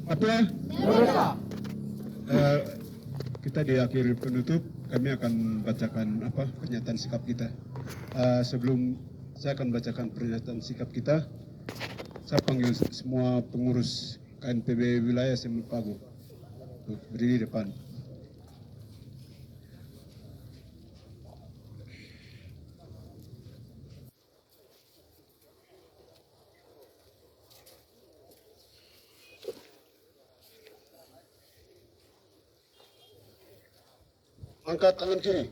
Papua Merdeka. Eh, kita di akhir penutup kami akan bacakan pernyataan sikap kita. Sebelum saya akan bacakan pernyataan sikap kita, saya panggil semua pengurus KNPB wilayah Semepago untuk berdiri di depan. Angkat tangan kiri.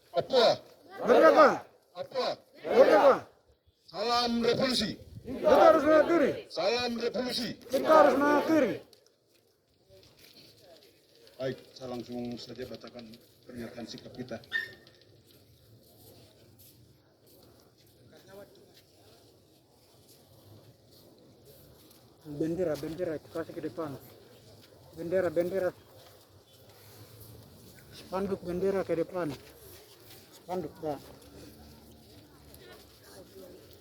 Papua. Merdeka. Papua. Merdeka. Salam revolusi. Kita harus mengakhiri. Salam revolusi. Kita harus mengakhiri. Baik, saya langsung saja bacakan pernyataan sikap kita. Bendera kasih ke depan. Bendera. Spanduk bendera ke depan. Spanduk dah.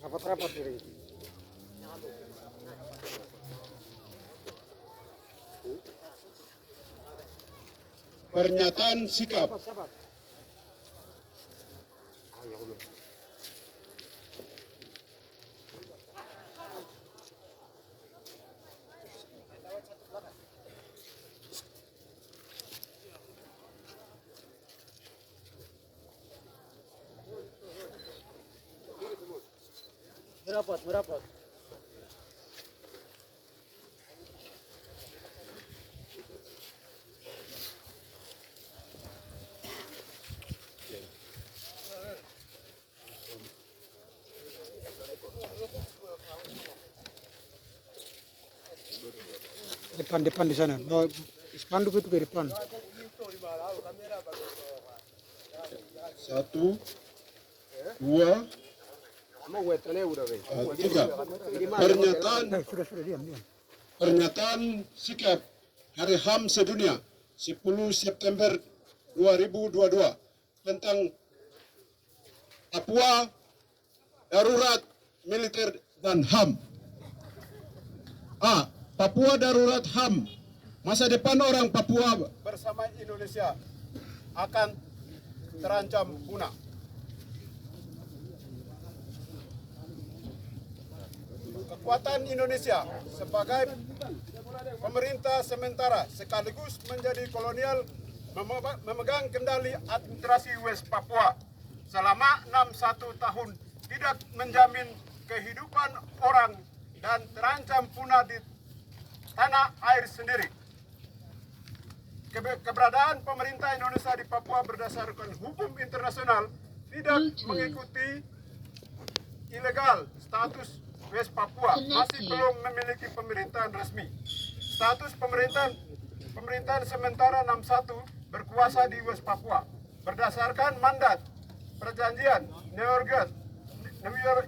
Rapat-rapat diri. Pernyataan sikap. Sabar. Merapat. Depan di sana. Bawa spanduk itu ke depan. 1, 2, 3. Sudah diam. Pernyataan sikap Hari HAM sedunia 10 September 2022 tentang Papua darurat militer dan HAM. A. Papua darurat HAM. Masa depan orang Papua bersama Indonesia akan terancam punah. Kekuatan Indonesia sebagai pemerintah sementara sekaligus menjadi kolonial memegang kendali administrasi West Papua selama 61 tahun tidak menjamin kehidupan orang dan terancam punah di tanah air sendiri. Keberadaan pemerintah Indonesia di Papua berdasarkan hukum internasional tidak mengikuti ilegal. Status West Papua masih belum memiliki pemerintahan resmi. Status pemerintahan sementara 61 berkuasa di West Papua berdasarkan mandat perjanjian New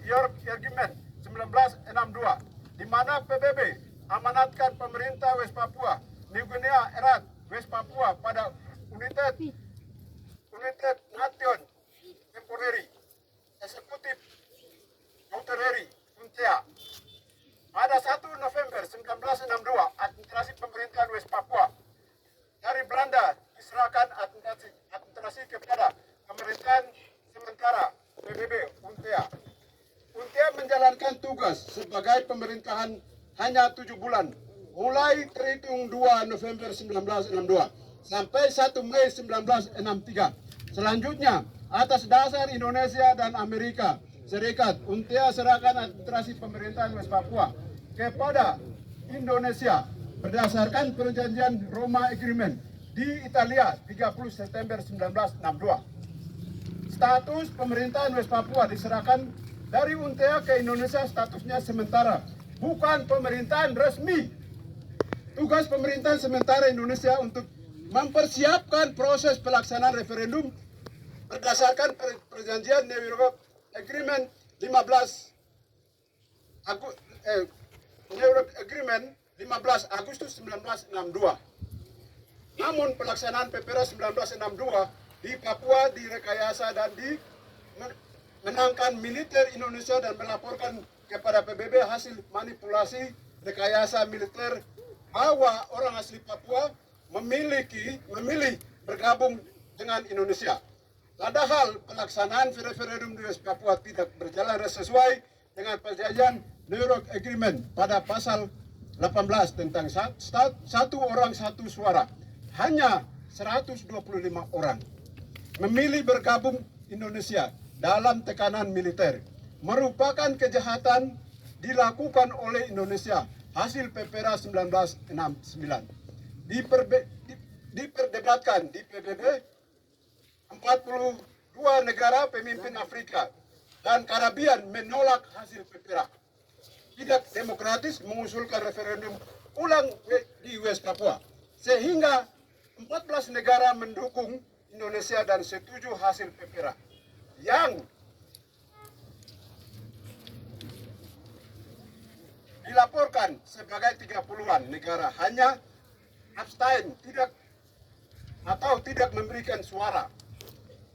York Agreement 1962 di mana PBB amanatkan pemerintah West Papua New Guinea erat West Papua pada United Nation Temporary Executive Authority UNTEA. Pada 1 November 1962 administrasi pemerintahan West Papua dari Belanda diserahkan administrasi kepada pemerintahan sementara PBB UNTEA. UNTEA menjalankan tugas sebagai pemerintahan hanya 7 bulan mulai terhitung 2 November 1962 sampai 1 Mei 1963. Selanjutnya, atas dasar Indonesia dan Amerika Serikat, UNTEA serahkan administrasi pemerintahan West Papua kepada Indonesia berdasarkan perjanjian Roma Agreement di Italia 30 September 1962. Status pemerintahan West Papua diserahkan dari UNTEA ke Indonesia statusnya sementara, bukan pemerintahan resmi. Tugas pemerintahan sementara Indonesia untuk mempersiapkan proses pelaksanaan referendum berdasarkan perjanjian New York Agreement 15 Agustus 1962. Namun pelaksanaan PPRS 1962 di Papua direkayasa dan dimenangkan militer Indonesia dan melaporkan kepada PBB hasil manipulasi rekayasa militer bahwa orang asli Papua memilih bergabung dengan Indonesia. Padahal pelaksanaan referendum di West Papua tidak berjalan sesuai dengan perjanjian New York Agreement pada pasal 18 tentang satu orang satu suara. Hanya 125 orang memilih bergabung Indonesia dalam tekanan militer. Merupakan kejahatan dilakukan oleh Indonesia hasil PPRA 1969. Diperdebatkan di PBB 42 negara pemimpin Afrika dan Karibian menolak hasil PPRA. Tidak demokratis mengusulkan referendum ulang di West Papua. Sehingga 14 negara mendukung Indonesia dan setuju hasil PPRA. Yang dilaporkan sebagai 30-an negara hanya abstain, tidak memberikan suara.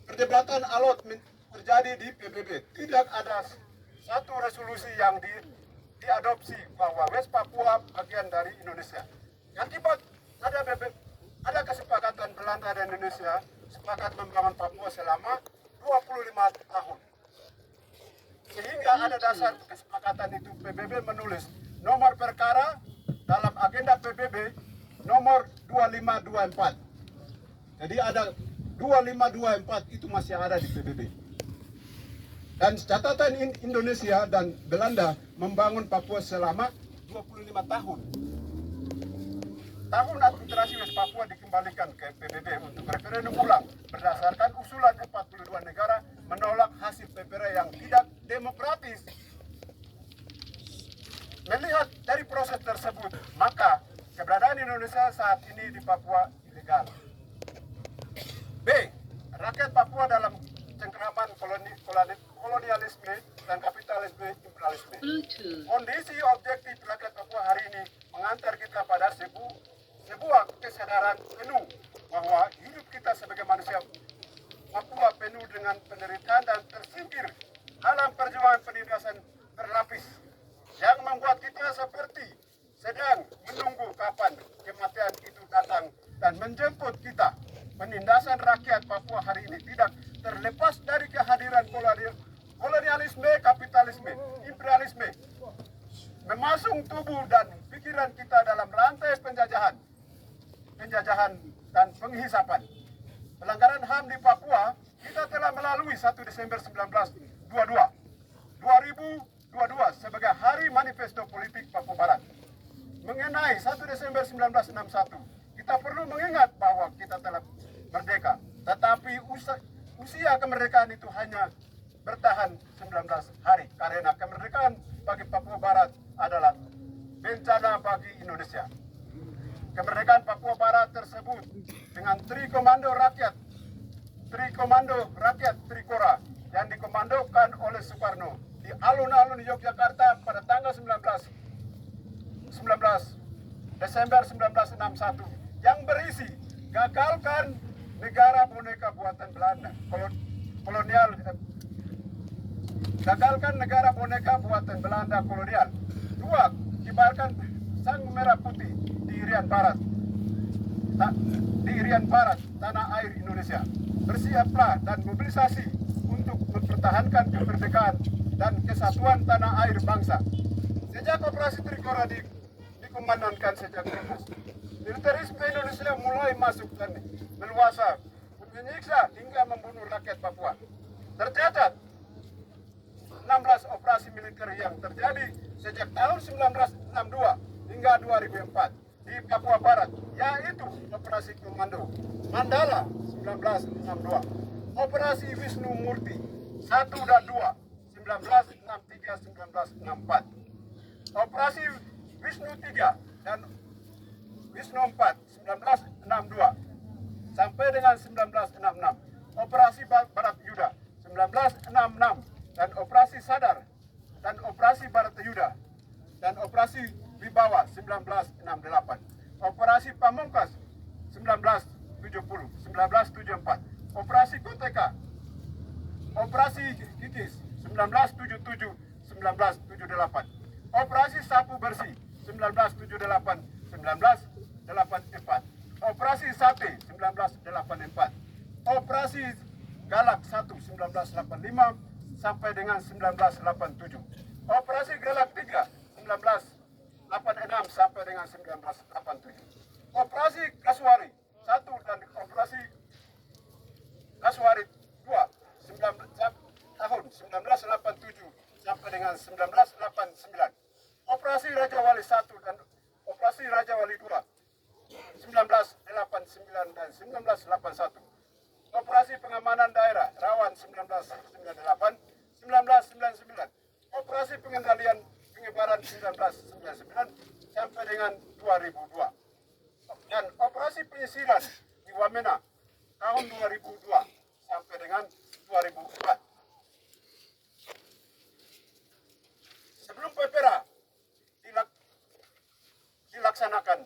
Perdebatan alot terjadi di PBB. Tidak ada satu resolusi yang diadopsi bahwa West Papua bagian dari Indonesia. Akibat ada kesepakatan Belanda dan Indonesia sepakat membangun Papua selama 25 tahun. Sehingga ada dasar kesepakatan itu PBB menulis nomor perkara dalam agenda PBB nomor 2524. Jadi ada 2524 itu masih ada di PBB. Dan catatan Indonesia dan Belanda membangun Papua selama 25 tahun. Tahun administrasi West Papua dikembalikan ke PBB untuk referendum ulang berdasarkan usulan 42 negara menolak hasil PPRA yang tidak demokratis. Melihat dari proses tersebut, maka keberadaan Indonesia saat ini di Papua ilegal. B. Rakyat Papua dalam cengkeraman kolonialisme dan kapitalisme imperialisme. Kondisi objektif rakyat Papua hari ini mengantar kita pada sebuah kesadaran penuh bahwa hidup kita sebagai manusia Papua penuh dengan penderitaan dan tersingkir dalam perjuangan penindasan berlapis yang membuat kita seperti sedang menunggu kapan kematian itu datang dan menjemput kita. Penindasan rakyat Papua hari ini tidak terlepas dari kehadiran kolonialisme, kapitalisme, imperialisme memasung tubuh dan pikiran kita dalam rantai penjajahan dan penghisapan. Pelanggaran HAM di Papua kita telah melalui 1 Desember 2022 sebagai Hari Manifesto Politik Papua Barat. Mengenai 1 Desember 1961, kita perlu mengingat bahwa kita telah merdeka, tetapi usia kemerdekaan itu hanya bertahan 19 hari karena kemerdekaan bagi Papua Barat adalah bencana bagi Indonesia. Kemerdekaan Papua Barat tersebut dengan Trikomando Rakyat Trikora yang dikomandokan oleh Soekarno di alun-alun Yogyakarta pada tanggal 19 Desember 1961 yang berisi gagalkan negara boneka buatan Belanda gagalkan negara boneka buatan Belanda kolonial. 2. Kibarkan sang merah putih di Irian Barat tanah air Indonesia. Bersiaplah dan mobilisasi untuk mempertahankan kemerdekaan dan kesatuan tanah air bangsa. Sejak operasi Trikora dikumandangkan sejak Agustus, militerisme Indonesia mulai masuk dan meluasa, menyiksa hingga membunuh rakyat Papua. Tercatat 16 operasi militer yang terjadi sejak tahun 1962 hingga 2004 di Papua Barat, yaitu Operasi Komando Mandala 1962, Operasi Wisnu Murti 1 dan 2 1963-1964, Operasi Wisnu 3 dan Wisnu 4 1962 sampai dengan 1966, Operasi Barat Yuda 1966 dan Operasi Sadar dan Operasi Barat Yuda dan Operasi Wibawa 1968, Operasi Pamungkas 1974, Operasi Koteka, Operasi Kikis 1977-1978, Operasi Sapu Bersih 1978-1979, 1984. Operasi Sate 1984. Operasi Galak 1 1985 sampai dengan 1987. Operasi Galak 3 1986 sampai dengan 1987. Operasi Kasuari 1 dan Operasi Kasuari 2 tahun 1987 sampai dengan 1989. Operasi Raja Wali 1 dan Operasi Raja Wali 2 1989 dan 1981. Operasi Pengamanan Daerah Rawan 1998 1999. Operasi Pengendalian Penyebaran 1999 sampai dengan 2002. Dan operasi penyisiran di Wamena tahun 2002 sampai dengan 2004. Sebelum Pepera dilaksanakan,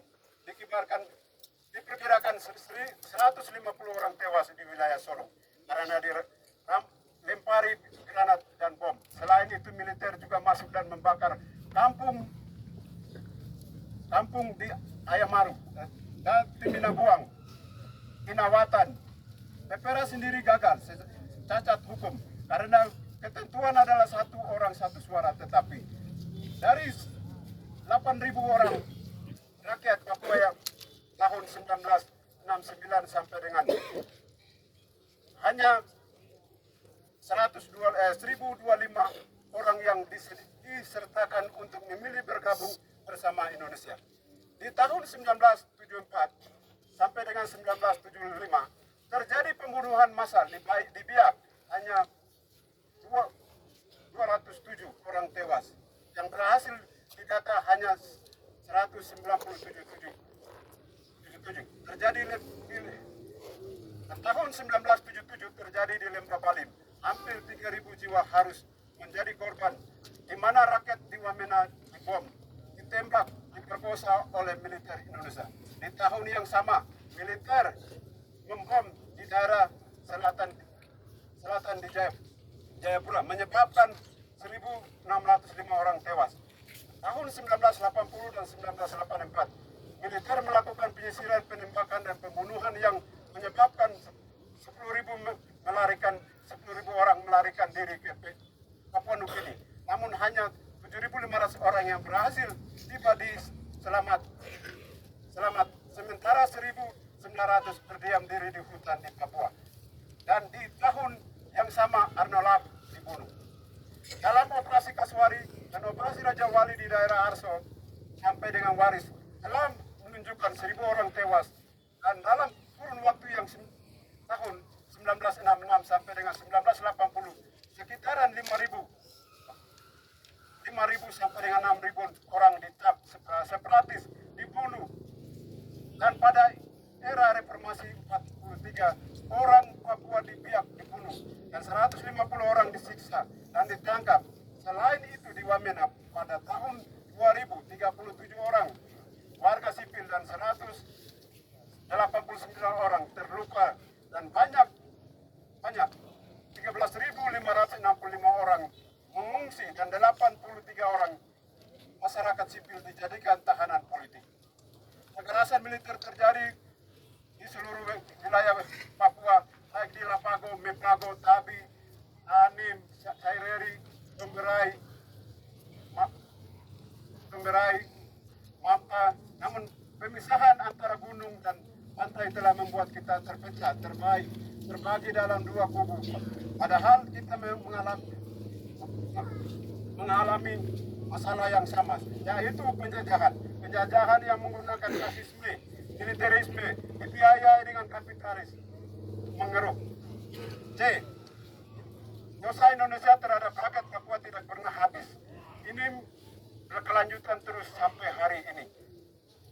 diperkirakan 150 orang tewas di wilayah Solo karena dilempari granat dan bom. Selain itu militer juga masuk dan membakar kampung di Ayamaru dan Timinabuang, Inawatan. Pepera sendiri gagal, cacat hukum karena ketentuan adalah 1 orang 1 suara, tetapi dari 8.000 orang rakyat Papua yang tahun 1969 sampai dengan hanya 1.025 orang yang disertakan untuk memilih bergabung bersama Indonesia. Di tahun 1974 sampai dengan 1975 terjadi pembunuhan massal di Biak, hanya 207 orang tewas. Yang berhasil didata hanya 197. Terjadi di tahun 1977 terjadi di Lembah Balim. Hampir 3.000 jiwa harus menjadi korban, di mana rakyat di Wamena dibom, ditembak, diperkosa oleh militer Indonesia. Di tahun yang sama, militer membom di daerah selatan di Jayapura, menyebabkan 1.605 orang tewas. Tahun 1980 dan 1984, militer melakukan penyisiran, penembakan, dan pembunuhan yang menyebabkan 10.000 orang melarikan diri ke Papua Nugini. Namun hanya 7.500 orang yang berhasil tiba di selamat. Sementara 1.900 berdiam diri di hutan di Papua. Dan di tahun yang sama Arnolaf dibunuh. Dalam operasi Kasuari dan operasi Raja Wali di daerah Arso sampai dengan Waris telah menunjukkan 1.000 orang tewas, dan dalam kurun waktu yang tahun 1966 sampai dengan 1980 sekitaran 5.000 sampai dengan 6.000 orang separatis dibunuh. Dan pada era reformasi 43 orang Papua di Biak dibunuh dan 150 orang disiksa dan ditangkap. Selain itu di Wamena pada tahun 2037 orang warga sipil dan 189 orang terluka, dan banyak 13.565 orang mengungsi dan 83 orang masyarakat sipil dijadikan tahanan politik. Kekerasan militer terjadi di seluruh wilayah Papua, baik di Lapago, Mepago, Tabi, Anim, Saireri, Tumberai, Mamta. Namun pemisahan antara gunung dan pantai telah membuat kita terpecah, terbagi dalam 2 kubu. Padahal kita mengalami masalah yang sama, yaitu penjajahan yang menggunakan fasisme, militerisme, dibiayai dengan kapitalis mengeruk. C. Dosa Indonesia terhadap rakyat Papua tidak pernah habis. Ini berkelanjutan terus sampai hari ini.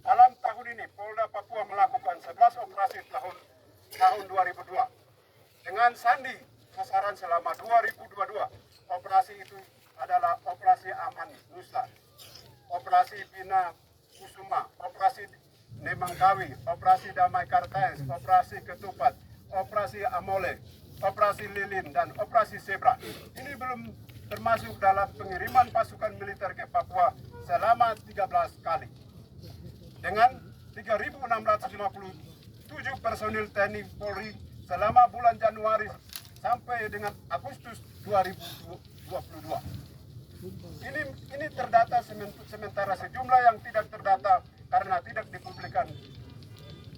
Dalam tahun ini, Polda Papua melakukan 11 operasi tahun 2002. Dengan sandi sasaran selama 2022. Operasi itu adalah Operasi Aman Nusa, Operasi Bina Kusuma, Operasi Nemangkawi, Operasi Damai Kartens, Operasi Ketupat, Operasi Amole, Operasi Lilin, dan Operasi Zebra. Ini belum termasuk dalam pengiriman pasukan militer ke Papua selama 13 kali. dengan 3.657 personil TNI Polri selama bulan Januari sampai dengan Agustus 2022. Ini terdata sementara sejumlah yang tidak terdata karena tidak dipublikkan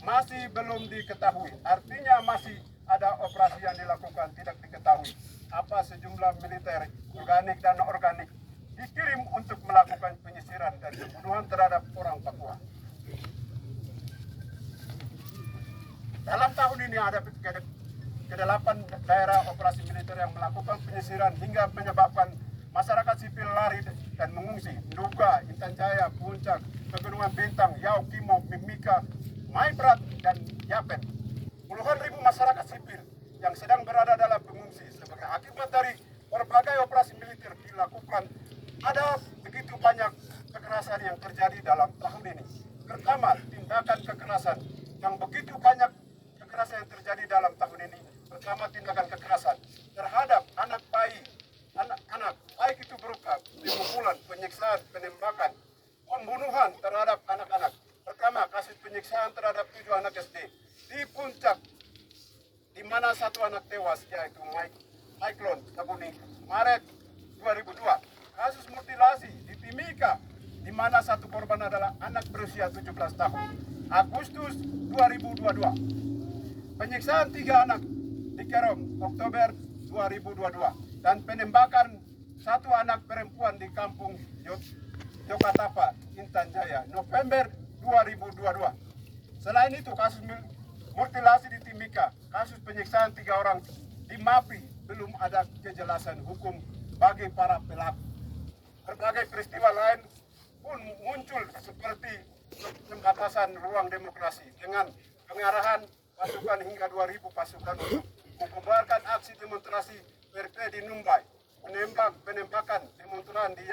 masih belum diketahui. Artinya masih ada operasi yang dilakukan tidak diketahui. Apa sejumlah militer organik dan organik dikirim untuk melakukan penyisiran dan pembunuhan terhadap orang Papua. Dalam tahun ini ada ke-8 daerah operasi militer yang melakukan penyisiran hingga menyebabkan masyarakat sipil lari dan mengungsi. Nduga, Intan Jaya, Puncak, Pegunungan Bintang, Yau, Kimo, Mimika, Maibrat, dan Yapen. Puluhan ribu masyarakat sipil yang sedang berada dalam pengungsi sebagai akibat dari berbagai operasi militer dilakukan. Ada begitu banyak kekerasan yang terjadi dalam tahun ini. Pertama, tindakan kekerasan yang begitu banyak kekerasan yang terjadi dalam tahun ini. Pertama, tindakan kekerasan terhadap anak bayi, anak-anak, baik itu berupa pemukulan, penyiksaan, penembakan, pembunuhan terhadap anak-anak. Pertama, kasus penyiksaan terhadap 7 anak SD di Puncak, di mana 1 anak tewas, yaitu Maiklon Tabuni, Maret 2002. Kasus mutilasi di Timika, di mana 1 korban adalah anak berusia 17 tahun, Agustus 2022. Penyiksaan 3 anak di Kerom, Oktober 2022. Dan penembakan 1 anak perempuan di kampung Yokatapa, Intan Jaya, November 2022. Selain itu, kasus mutilasi di Timika, kasus penyiksaan 3 orang di MAPI, belum ada kejelasan hukum bagi para pelaku. Berbagai peristiwa lain pun muncul seperti pembatasan ruang demokrasi dengan pengarahan pasukan hingga 2.000 pasukan untuk membubarkan aksi demonstrasi PRT di Numbai, penembakan demonstran di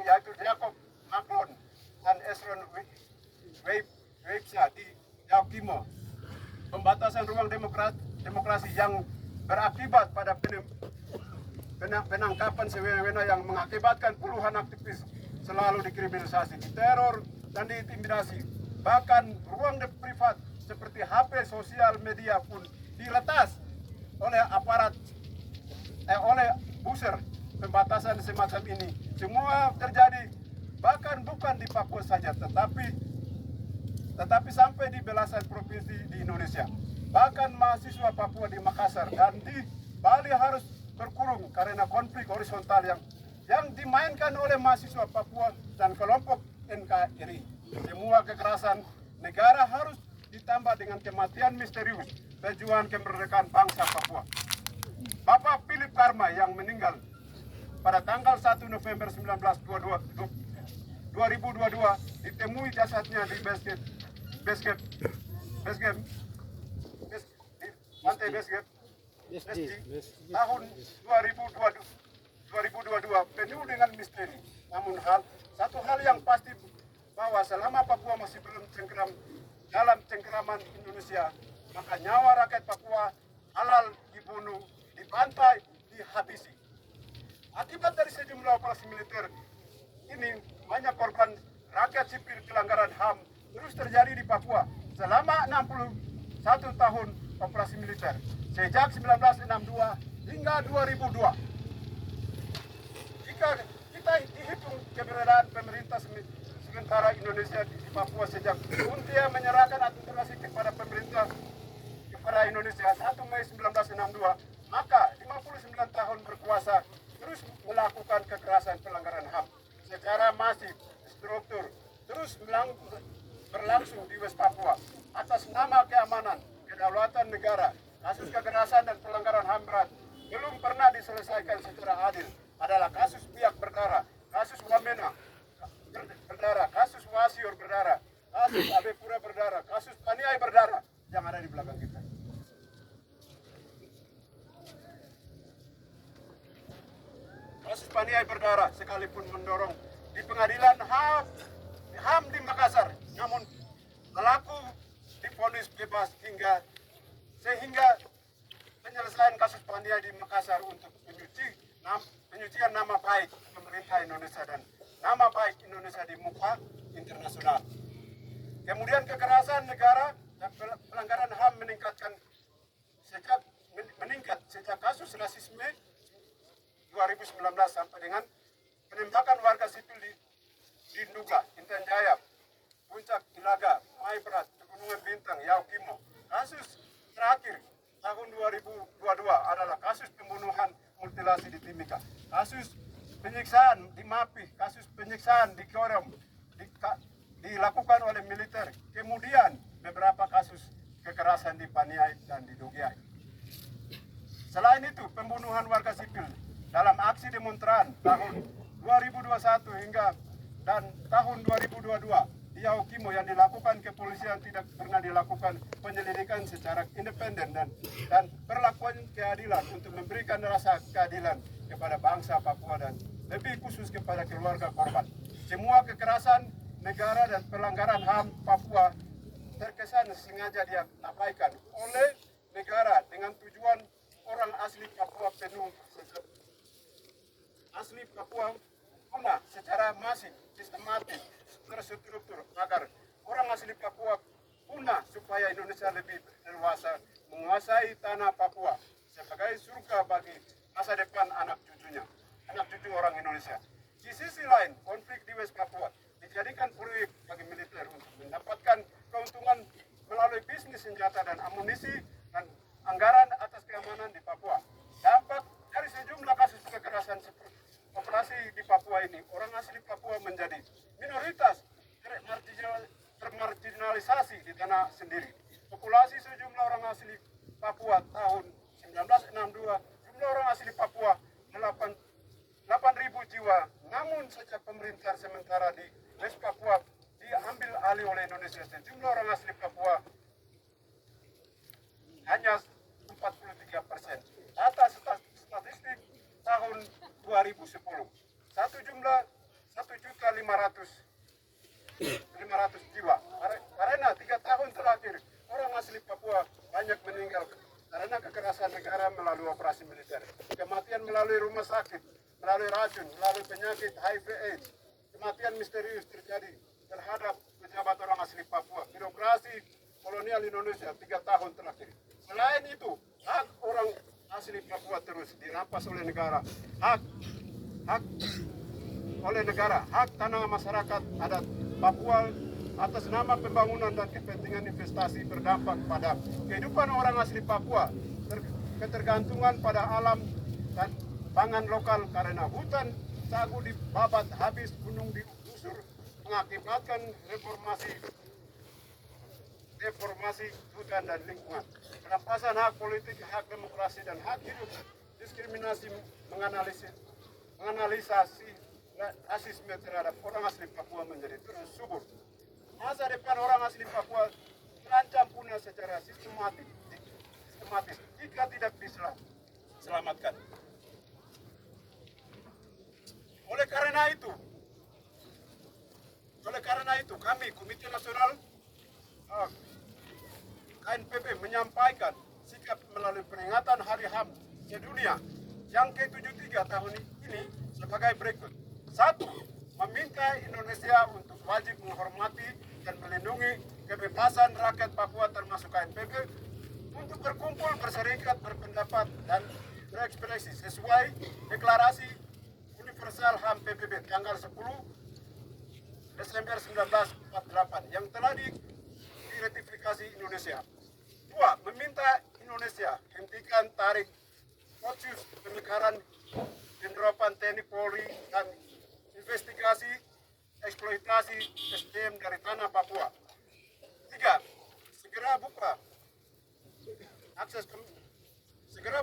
yaitu Jakob Maklon dan Esron Weipsa di Yaukimo. Pembatasan ruang demokrasi yang berakibat pada penangkapan sewenang-wenang yang mengakibatkan puluhan aktivis selalu dikriminalisasi, diteror dan diintimidasi. Bahkan ruang privat seperti HP, sosial media pun diretas oleh aparat, oleh user. Pembatasan semacam ini semua terjadi bahkan bukan di Papua saja, tetapi sampai di belasan provinsi di Indonesia. Bahkan mahasiswa Papua di Makassar dan di Bali harus berkurung karena konflik horizontal yang dimainkan oleh mahasiswa Papua dan kelompok NKRI. Semua kekerasan negara harus ditambah dengan kematian misterius pejuang kemerdekaan bangsa Papua. Bapak Philip Karma yang meninggal pada tanggal 1 November 2022 ditemui jasadnya di pantai Basecamp tahun 2022 penuh dengan misteri. Namun satu hal yang pasti bahwa selama Papua masih belum dalam cengkeraman Indonesia, maka nyawa rakyat Papua halal dibunuh, dibantai, dihabisi. Akibat dari sejumlah operasi militer ini, banyak korban rakyat sipil pelanggaran HAM terus terjadi di Papua selama 61 tahun operasi militer sejak 1962 hingga 2002. Jika kita dihitung keberadaan pemerintah sementara Indonesia di Papua sejak Untia menyerahkan administrasi kepada pemerintah kepada Indonesia 1 Mei 1962, maka 59 tahun berkuasa terus melakukan kekerasan pelanggaran HAM secara masif, struktur, terus berlangsung di West Papua atas nama keamanan, kedaulatan negara. Kasus kekerasan dan pelanggaran HAM berat belum pernah diselesaikan secara adil adalah kasus Biak berdarah, kasus Wamena berdarah, kasus Wasior berdarah, kasus Abepura berdarah, kasus Paniai berdarah yang ada di belakang kita. Kasus Paniai berdarah sekalipun mendorong di pengadilan HAM di Makassar, namun pelaku divonis bebas sehingga penyelesaian kasus Paniai di Makassar untuk penyucian nama baik pemerintah Indonesia dan nama baik Indonesia di muka internasional. Kemudian kekerasan negara dan pelanggaran HAM meningkat sejak kasus rasisme 2019 sampai dengan penembakan warga sipil di Nduga, Intan Jaya, Puncak, Ilaga, Maibrat, Pegunungan Bintang, Yaukimo. Kasus terakhir tahun 2022 adalah kasus pembunuhan mutilasi di Timika, kasus penyiksaan di Mapi, kasus penyiksaan di Korem dilakukan oleh militer, kemudian beberapa kasus kekerasan di Paniai dan di Dogiai. Selain itu, pembunuhan warga sipil dalam aksi demonstran tahun 2021 hingga dan tahun 2022 di Yaukimo yang dilakukan kepolisian tidak pernah dilakukan penyelidikan secara independen dan perlakuan keadilan untuk memberikan rasa keadilan kepada bangsa Papua dan lebih khusus kepada keluarga korban. Semua kekerasan negara dan pelanggaran HAM Papua terkesan sengaja diabaikan oleh negara dengan tujuan orang asli Papua penuh asli Papua punah secara masif, sistematis, terstruktur agar orang asli Papua punah supaya Indonesia lebih leluasa menguasai tanah Papua sebagai surga bagi masa depan anak cucu orang Indonesia. Di sisi lain, konflik di West Papua dijadikan proyek bagi militer untuk mendapatkan keuntungan melalui bisnis senjata dan amunisi dan anggaran atas keamanan di Papua. Dampak dari sejumlah kasus kekerasan seperti operasi di Papua ini, orang asli Papua menjadi minoritas termarginalisasi di tanah sendiri. Populasi sejumlah orang asli Papua tahun 1962, jumlah orang asli Papua 8.000 jiwa. Namun sejak pemerintahan sementara di West Papua diambil alih oleh Indonesia, sejumlah orang asli Papua hanya 43%. Data statistik tahun 2010. Satu juta 500 jiwa. Karena 3 tahun terakhir orang asli Papua banyak meninggal karena kekerasan negara melalui operasi militer. Kematian melalui rumah sakit, melalui racun, melalui penyakit HIV/AIDS. Kematian misterius terjadi terhadap pejabat orang asli Papua. Birokrasi kolonial Indonesia 3 tahun terakhir. Selain itu, hak orang asli Papua terus dirampas oleh negara. Hak tanah masyarakat adat Papua atas nama pembangunan dan kepentingan investasi berdampak pada kehidupan orang asli Papua, ketergantungan pada alam dan pangan lokal karena hutan sagu dibabat habis, gunung digusur, mengakibatkan deformasi hutan dan lingkungan, perampasan hak politik, hak demokrasi dan hak hidup, diskriminasi, menganalisasi rasisme terhadap orang asli Papua menjadi terus subur. Masa depan orang asli Papua terancam punah secara sistematis jika tidak diselamatkan. Oleh karena itu kami Komite Nasional KNPB menyampaikan sikap melalui peringatan Hari HAM Sedunia yang ke-73 tahun ini sebagai berikut. 1. Meminta Indonesia untuk wajib menghormati dan melindungi kebebasan rakyat Papua termasuk KNPB untuk berkumpul, berserikat, berpendapat dan berekspresi sesuai Deklarasi Universal HAM PBB tanggal 10 Desember 1948 yang telah diratifikasi Indonesia. 2. Meminta Indonesia hentikan tarik otsus pemekaran penerapan TNI Polri dan investigasi eksploitasi SDM dari tanah Papua. 3. Segera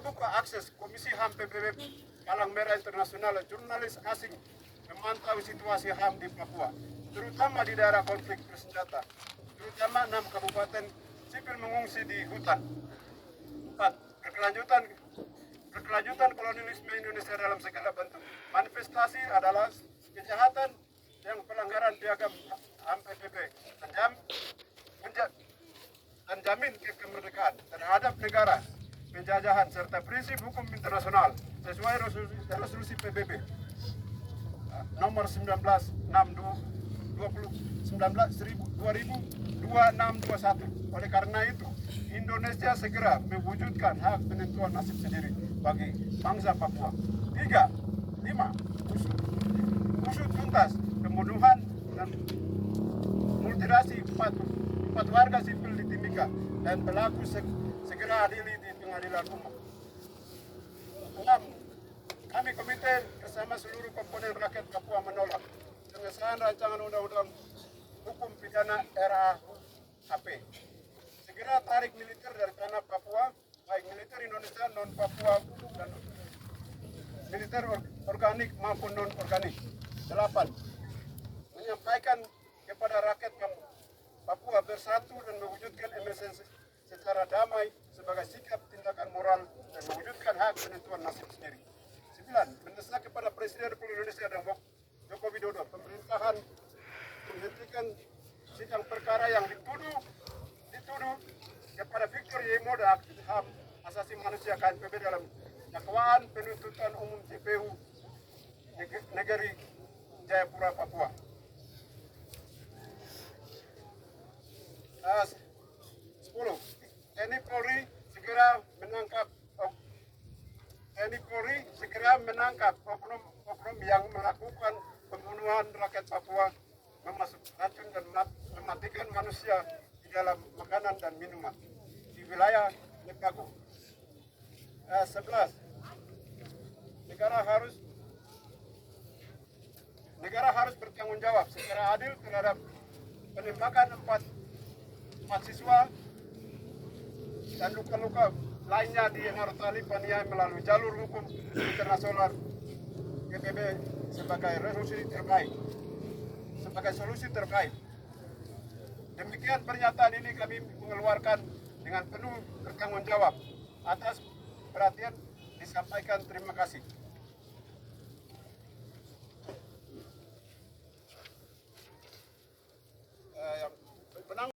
buka akses Komisi HAM PBB Palang Merah Internasional dan jurnalis asing memantau situasi HAM di Papua, terutama di daerah konflik bersenjata, terutama 6 kabupaten sipil mengungsi di hutan. 4. Berkelanjutan kolonialisme Indonesia dalam segala bentuk. Manifestasi adalah kejahatan yang pelanggaran piagam HAM PBB menjamin kemerdekaan terhadap negara, penjajahan serta prinsip hukum internasional sesuai resolusi PBB. nomor 2621. Oleh karena itu, Indonesia segera mewujudkan hak penentuan nasib sendiri bagi bangsa Papua. 3. 5. Usut tuntas pembunuhan dan mutilasi empat warga sipil di Timika dan pelaku segera adili di pengadilan umum. 6. Kami komite bersama seluruh komponen rakyat Papua menolak pengesahan rancangan undang-undang hukum pidana RAHP. Segera tarik militer dari tanah Papua, baik militer Indonesia, non-Papua, dan militer organik maupun non-organik. 8. Menyampaikan kepada rakyat Papua bersatu dan mewujudkan emergensi secara damai sebagai sikap tindakan moral dan mewujudkan hak penentuan nasib sendiri. 9. Mendesak kepada Presiden Republik Indonesia dan Joko Widodo pemerintahan menghentikan sidang perkara yang dituduh kepada Victor Yemo dan aktivis HAM asasi manusia KNPB dalam dakwaan penuntutan umum JPU Negeri Jayapura, Papua. 10. TNI Polri segera menangkap oknum yang melakukan pembunuhan rakyat Papua, memasuk racun dan mematikan manusia di dalam makanan dan minuman di wilayah Lepago. 11. Negara harus bertanggung jawab secara adil terhadap penembakan 4 siswa dan luka-luka lainnya di Nartali Paniai melalui jalur hukum internasional PBB sebagai solusi terbaik. Demikian pernyataan ini kami mengeluarkan dengan penuh bertanggung jawab. Atas perhatian disampaikan terima kasih.